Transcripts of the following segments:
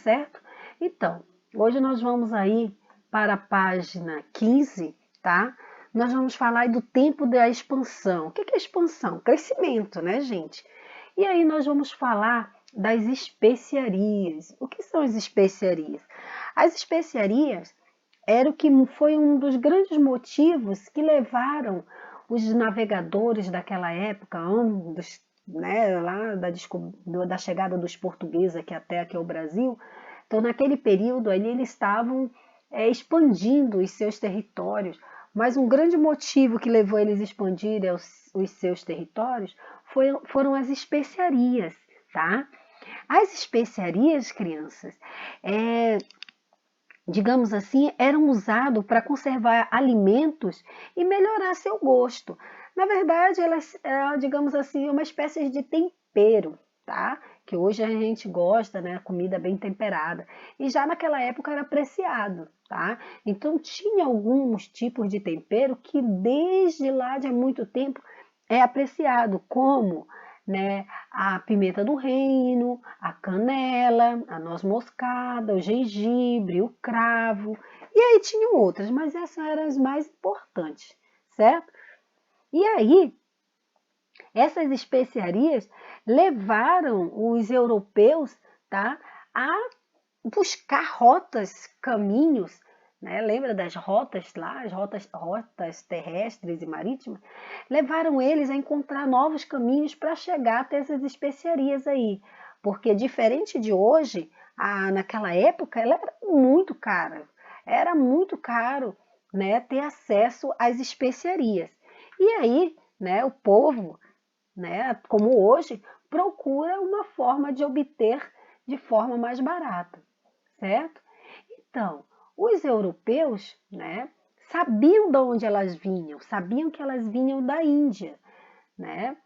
certo? Então, hoje nós vamos aí para a página 15, tá? Nós vamos falar aí do tempo da expansão. O que é expansão? Crescimento, né, gente? E aí nós vamos falar das especiarias. O que são as especiarias? As especiarias era o que foi um dos grandes motivos que levaram os navegadores daquela época, antes, né, lá da chegada dos portugueses até aqui ao Brasil. Então, naquele período ali, eles estavam expandindo os seus territórios, mas um grande motivo que levou eles a expandirem os seus territórios foram as especiarias, tá? As especiarias, crianças, digamos assim, eram usados para conservar alimentos e melhorar seu gosto. Na verdade, elas, digamos assim, uma espécie de tempero, tá? Que hoje a gente gosta, né? Comida bem temperada. E já naquela época era apreciado, tá? Então tinha alguns tipos de tempero que desde lá de há muito tempo é apreciado, como, né, a pimenta do reino, a canela, a noz moscada, o gengibre, o cravo. E aí tinham outras, mas essas eram as mais importantes, certo? E aí, essas especiarias levaram os europeus, tá, a buscar rotas, caminhos, né? Lembra das rotas lá, as rotas terrestres e marítimas? Levaram eles a encontrar novos caminhos para chegar até essas especiarias aí. Porque diferente de hoje, naquela época, ela era muito caro, né, ter acesso às especiarias. E aí, né, o povo, né, como hoje, procura uma forma de obter de forma mais barata, certo? Então, os europeus, né, sabiam de onde elas vinham, sabiam que elas vinham da Índia, né?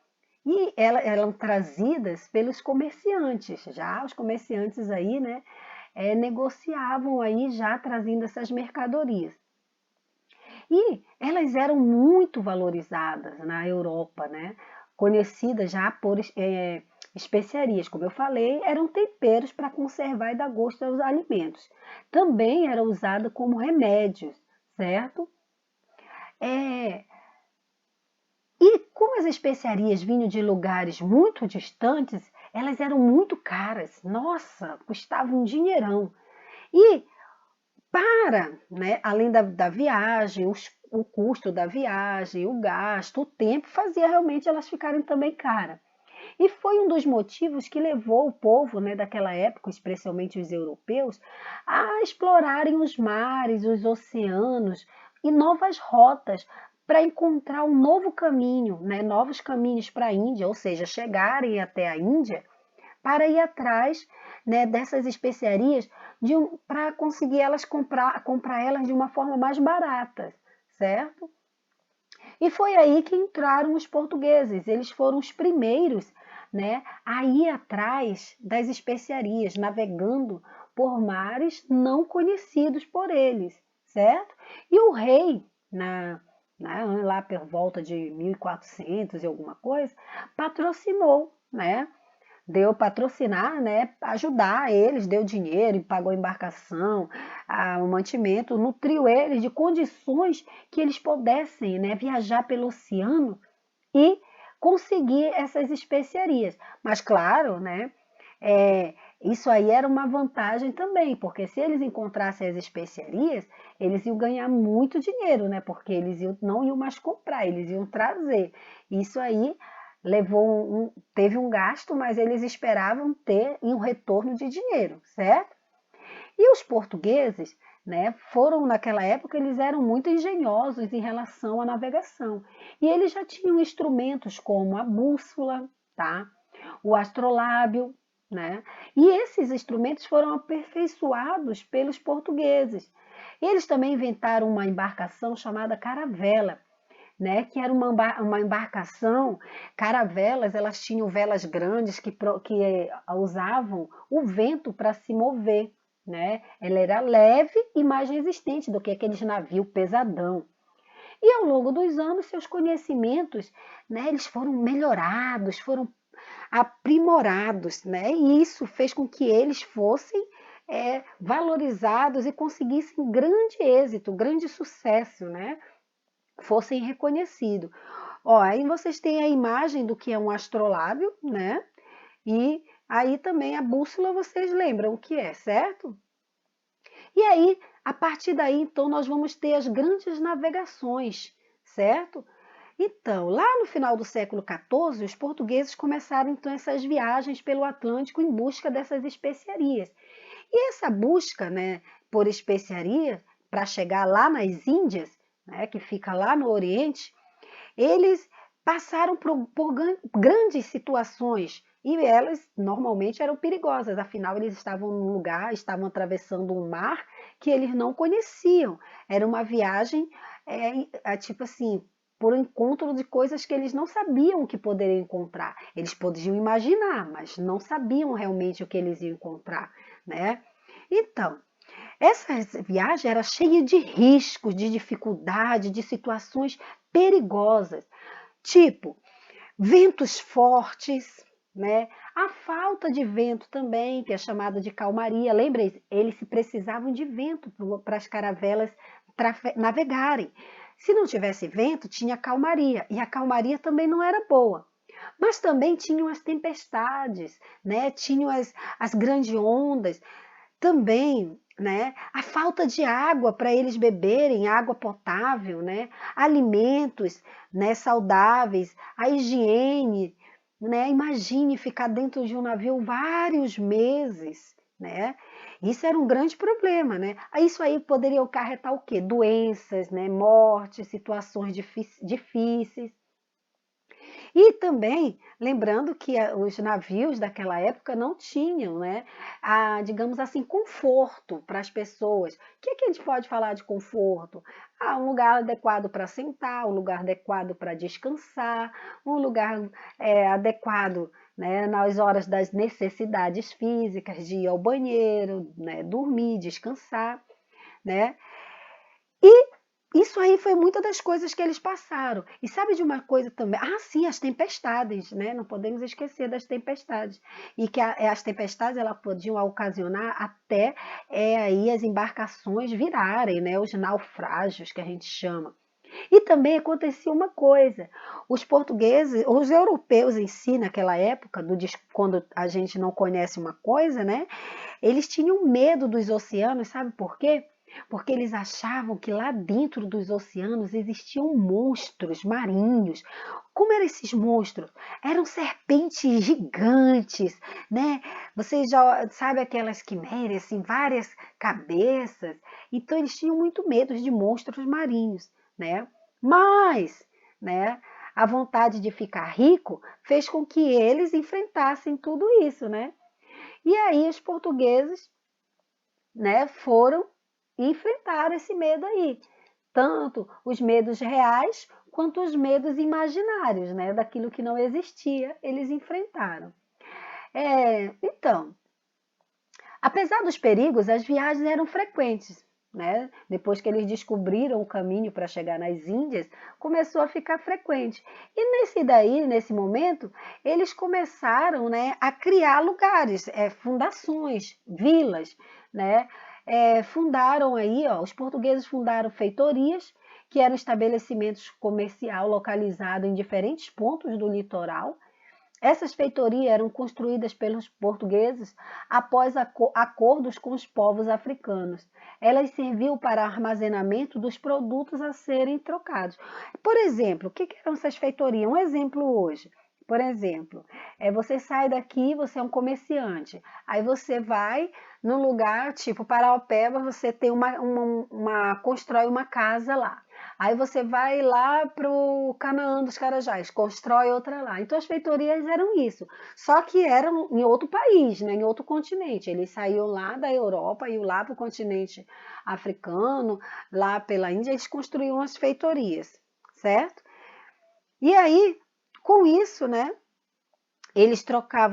E eram trazidas pelos comerciantes. Já os comerciantes aí, né, negociavam aí já trazendo essas mercadorias. E elas eram muito valorizadas na Europa, né? Conhecidas já por especiarias, como eu falei, eram temperos para conservar e dar gosto aos alimentos. Também era usada como remédios, certo? É, e como as especiarias vinham de lugares muito distantes, elas eram muito caras. Nossa, custavam um dinheirão. E né, além da viagem, o custo da viagem, o gasto, o tempo, fazia realmente elas ficarem também caras. E foi um dos motivos que levou o povo, né, daquela época, especialmente os europeus, a explorarem os mares, os oceanos e novas rotas para encontrar um novo caminho, né, novos caminhos para a Índia, ou seja, chegarem até a Índia para ir atrás, né, dessas especiarias para conseguir elas comprar elas de uma forma mais barata, certo? E foi aí que entraram os portugueses. Eles foram os primeiros, né, a ir atrás das especiarias, navegando por mares não conhecidos por eles, certo? E o rei, lá por volta de 1400 e alguma coisa, patrocinou, né, deu patrocinar, né, ajudar eles, deu dinheiro, pagou a embarcação, o mantimento, nutriu eles de condições que eles pudessem, né, viajar pelo oceano e conseguir essas especiarias. Mas claro, né, isso aí era uma vantagem também, porque se eles encontrassem as especiarias, eles iam ganhar muito dinheiro, né, porque não iam mais comprar, eles iam trazer. Isso aí teve um gasto, mas eles esperavam ter um retorno de dinheiro, certo? E os portugueses, né, foram naquela época, eles eram muito engenhosos em relação à navegação. E eles já tinham instrumentos como a bússola, tá? O astrolábio, né? E esses instrumentos foram aperfeiçoados pelos portugueses. Eles também inventaram uma embarcação chamada caravela, né, que era uma embarcação. Caravelas, elas tinham velas grandes que usavam o vento para se mover, né? Ela era leve e mais resistente do que aqueles navios pesadão. E ao longo dos anos, seus conhecimentos, né, eles foram melhorados, foram aprimorados, né? E isso fez com que eles fossem valorizados e conseguissem grande êxito, grande sucesso, né? Fossem reconhecidos. Ó, aí vocês têm a imagem do que é um astrolábio, né? E aí também a bússola vocês lembram o que é, certo? E aí, a partir daí, então, nós vamos ter as grandes navegações, certo? Então, lá no final do século XIV, os portugueses começaram então essas viagens pelo Atlântico em busca dessas especiarias. E essa busca, né, por especiaria para chegar lá nas Índias, né, que fica lá no Oriente, eles passaram por grandes situações e elas normalmente eram perigosas, afinal eles estavam num lugar, estavam atravessando um mar que eles não conheciam. Era uma viagem, tipo assim, por encontro de coisas que eles não sabiam que poderiam encontrar. Eles podiam imaginar, mas não sabiam realmente o que eles iam encontrar, né? Então, essa viagem era cheia de riscos, de dificuldade, de situações perigosas, tipo ventos fortes, né? A falta de vento também, que é chamada de calmaria. Lembra, eles precisavam de vento para as caravelas navegarem. Se não tivesse vento, tinha calmaria, e a calmaria também não era boa. Mas também tinham as tempestades, né? Tinham as grandes ondas, também, né, a falta de água para eles beberem, água potável, né, alimentos, né, saudáveis, a higiene, né, imagine ficar dentro de um navio vários meses, né, isso era um grande problema, né, isso aí poderia acarretar o quê? Doenças, né, mortes, situações difíceis. E também, lembrando que os navios daquela época não tinham, né, digamos assim, conforto para as pessoas. O que é que a gente pode falar de conforto? Um lugar adequado para sentar, um lugar adequado para descansar, um lugar adequado, né, nas horas das necessidades físicas, de ir ao banheiro, né, dormir, descansar, né? E isso aí foi muita das coisas que eles passaram. E sabe de uma coisa também? Ah, sim, as tempestades, né? Não podemos esquecer das tempestades. E que as tempestades elas podiam ocasionar até aí as embarcações virarem, né? Os naufrágios que a gente chama. E também acontecia uma coisa: os portugueses, os europeus em si, naquela época, quando a gente não conhece uma coisa, né? Eles tinham medo dos oceanos, sabe por quê? Porque eles achavam que lá dentro dos oceanos existiam monstros marinhos. Como eram esses monstros? Eram serpentes gigantes, né? Você já sabe aquelas quimeras, assim, várias cabeças. Então eles tinham muito medo de monstros marinhos, né? Mas, né, a vontade de ficar rico fez com que eles enfrentassem tudo isso, né? E aí os portugueses, né, foram e enfrentaram esse medo aí. Tanto os medos reais quanto os medos imaginários, né, daquilo que não existia, eles enfrentaram. Então, apesar dos perigos, as viagens eram frequentes. Né? Depois que eles descobriram o caminho para chegar nas Índias, começou a ficar frequente. E nesse momento, eles começaram, né, a criar lugares, fundações, vilas, né? Fundaram aí, ó, os portugueses fundaram feitorias, que eram estabelecimentos comerciais localizados em diferentes pontos do litoral. Essas feitorias eram construídas pelos portugueses após acordos com os povos africanos. Elas serviam para armazenamento dos produtos a serem trocados. Por exemplo, o que eram essas feitorias? Um exemplo hoje. Por exemplo, você sai daqui, você é um comerciante, aí você vai num lugar tipo Paraopeba, você tem constrói uma casa lá. Aí você vai lá para o Canaã dos Carajás, constrói outra lá. Então as feitorias eram isso, só que eram em outro país, né, em outro continente. Eles saíam lá da Europa, iam lá para o continente africano, lá pela Índia, eles construíam as feitorias, certo? E aí, com isso, né,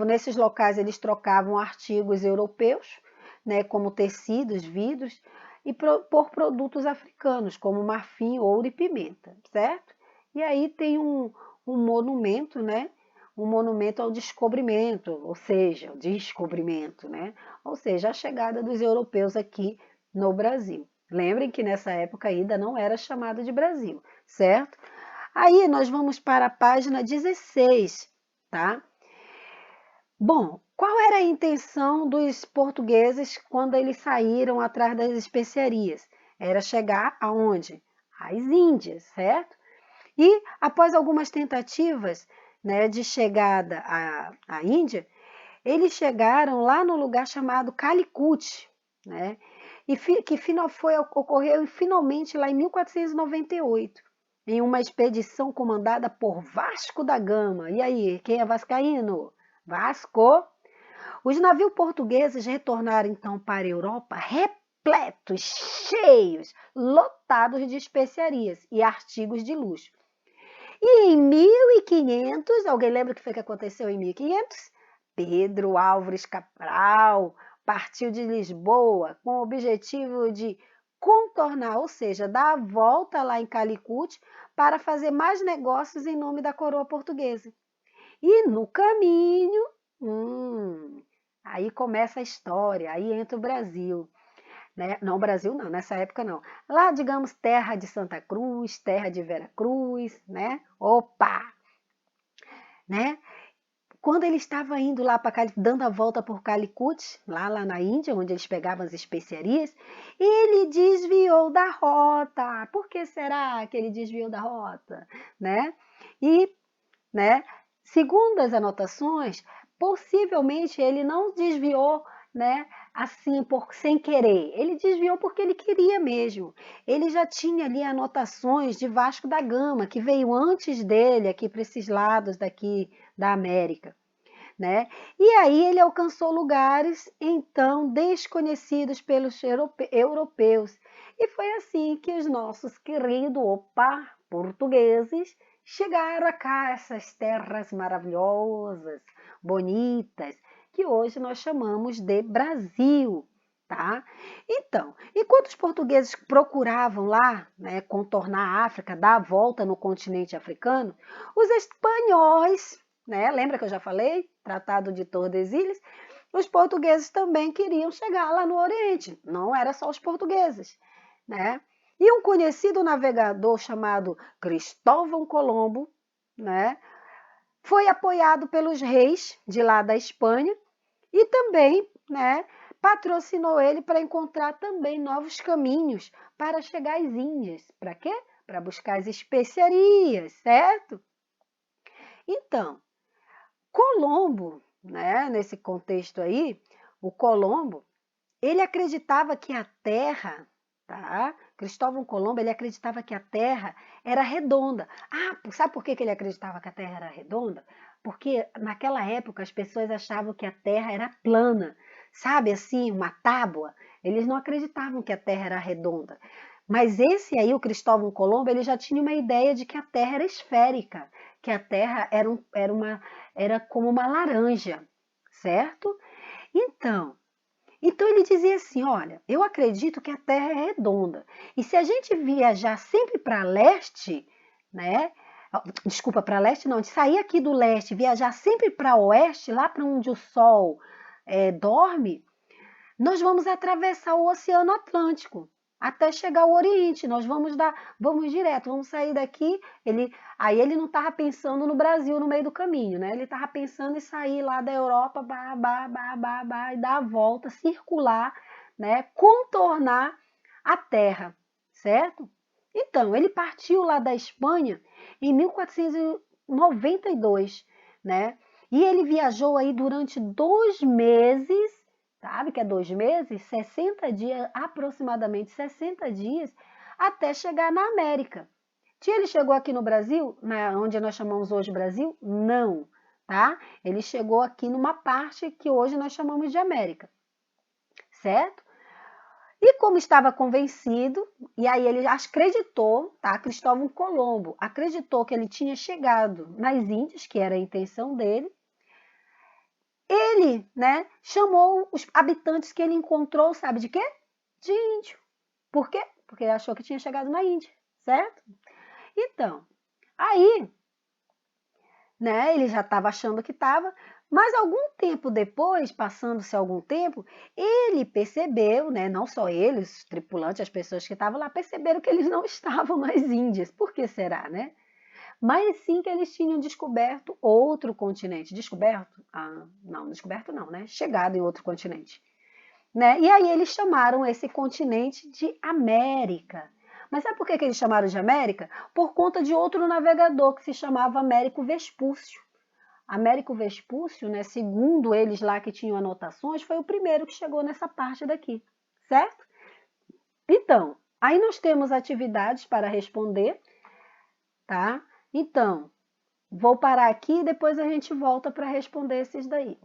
nesses locais eles trocavam artigos europeus, né, como tecidos, vidros, e por produtos africanos, como marfim, ouro e pimenta, certo? E aí tem um monumento, né, um monumento ao descobrimento, ou seja, o descobrimento, né? Ou seja, a chegada dos europeus aqui no Brasil. Lembrem que nessa época ainda não era chamado de Brasil, certo? Aí nós vamos para a página 16, tá? Bom, qual era a intenção dos portugueses quando eles saíram atrás das especiarias? Era chegar aonde? Às Índias, certo? E após algumas tentativas, né, de chegada à Índia, eles chegaram lá no lugar chamado Calicut, né? E que ocorreu finalmente lá em 1498, em uma expedição comandada por Vasco da Gama. E aí, quem é vascaíno? Vasco. Os navios portugueses retornaram então para a Europa repletos, cheios, lotados de especiarias e artigos de luxo. E em 1500, alguém lembra o que foi que aconteceu em 1500? Pedro Álvares Cabral partiu de Lisboa com o objetivo de contornar, ou seja, dar a volta lá em Calicut para fazer mais negócios em nome da coroa portuguesa. E no caminho, aí começa a história, aí entra o Brasil. Né? Não, Brasil não, nessa época não. Lá, digamos, terra de Santa Cruz, terra de Vera Cruz, né? Opa! Né? Quando ele estava indo lá para dando a volta por Calicut, lá na Índia, onde eles pegavam as especiarias, ele desviou da rota. Por que será que ele desviou da rota? Né? E, né, segundo as anotações, possivelmente ele não desviou, né, assim, sem querer. Ele desviou porque ele queria mesmo. Ele já tinha ali anotações de Vasco da Gama, que veio antes dele aqui para esses lados daqui da América, né? E aí ele alcançou lugares então desconhecidos pelos europeus. E foi assim que os nossos queridos, portugueses, chegaram a cá, essas terras maravilhosas, bonitas, que hoje nós chamamos de Brasil, tá? Então, enquanto os portugueses procuravam lá, né, contornar a África, dar a volta no continente africano, os espanhóis, né, lembra que eu já falei? Tratado de Tordesilhas, os portugueses também queriam chegar lá no Oriente, não era só os portugueses, né? E um conhecido navegador chamado Cristóvão Colombo, né, foi apoiado pelos reis de lá da Espanha e também, né, patrocinou ele para encontrar também novos caminhos para chegar às Índias. Para quê? Para buscar as especiarias, certo? Então, Colombo, né, nesse contexto aí, o Colombo, ele acreditava que a Terra, tá? Cristóvão Colombo, ele acreditava que a Terra era redonda. Ah, sabe por que ele acreditava que a Terra era redonda? Porque naquela época as pessoas achavam que a Terra era plana, sabe assim, uma tábua. Eles não acreditavam que a Terra era redonda. Mas esse aí, o Cristóvão Colombo, ele já tinha uma ideia de que a Terra era esférica, que a Terra era como uma laranja, certo? Então, então ele dizia assim: olha, eu acredito que a Terra é redonda. E se a gente viajar sempre para leste, né? Desculpa, para leste não, de sair aqui do leste, viajar sempre para oeste, lá para onde o Sol dorme, nós vamos atravessar o Oceano Atlântico até chegar ao Oriente. Nós vamos direto, vamos sair daqui. Aí ele não estava pensando no Brasil no meio do caminho, né? Ele estava pensando em sair lá da Europa, e dar a volta, circular, né? Contornar a Terra, certo? Então, ele partiu lá da Espanha em 1492, né? E ele viajou aí durante 2 meses. Sabe que é 2 meses? 60 dias, aproximadamente 60 dias, até chegar na América. Ele chegou aqui no Brasil, onde nós chamamos hoje Brasil? Não, tá? Ele chegou aqui numa parte que hoje nós chamamos de América, certo? E como estava convencido, e aí ele acreditou, tá? Cristóvão Colombo acreditou que ele tinha chegado nas Índias, que era a intenção dele. Ele, né, chamou os habitantes que ele encontrou, sabe de quê? De índio. Por quê? Porque ele achou que tinha chegado na Índia, certo? Então, aí né? Ele já estava achando que estava, mas algum tempo depois, passando-se algum tempo, ele percebeu, né? Não só ele, os tripulantes, as pessoas que estavam lá, perceberam que eles não estavam nas Índias. Por que será, né? Mas sim que eles tinham descoberto outro continente. Descoberto? Ah, não, descoberto não, né? Chegado em outro continente. Né? E aí eles chamaram esse continente de América. Mas sabe por que eles chamaram de América? Por conta de outro navegador que se chamava Américo Vespúcio. Américo Vespúcio, né, segundo eles lá que tinham anotações, foi o primeiro que chegou nessa parte daqui, certo? Então, aí nós temos atividades para responder, tá? Então, vou parar aqui e depois a gente volta para responder esses daí.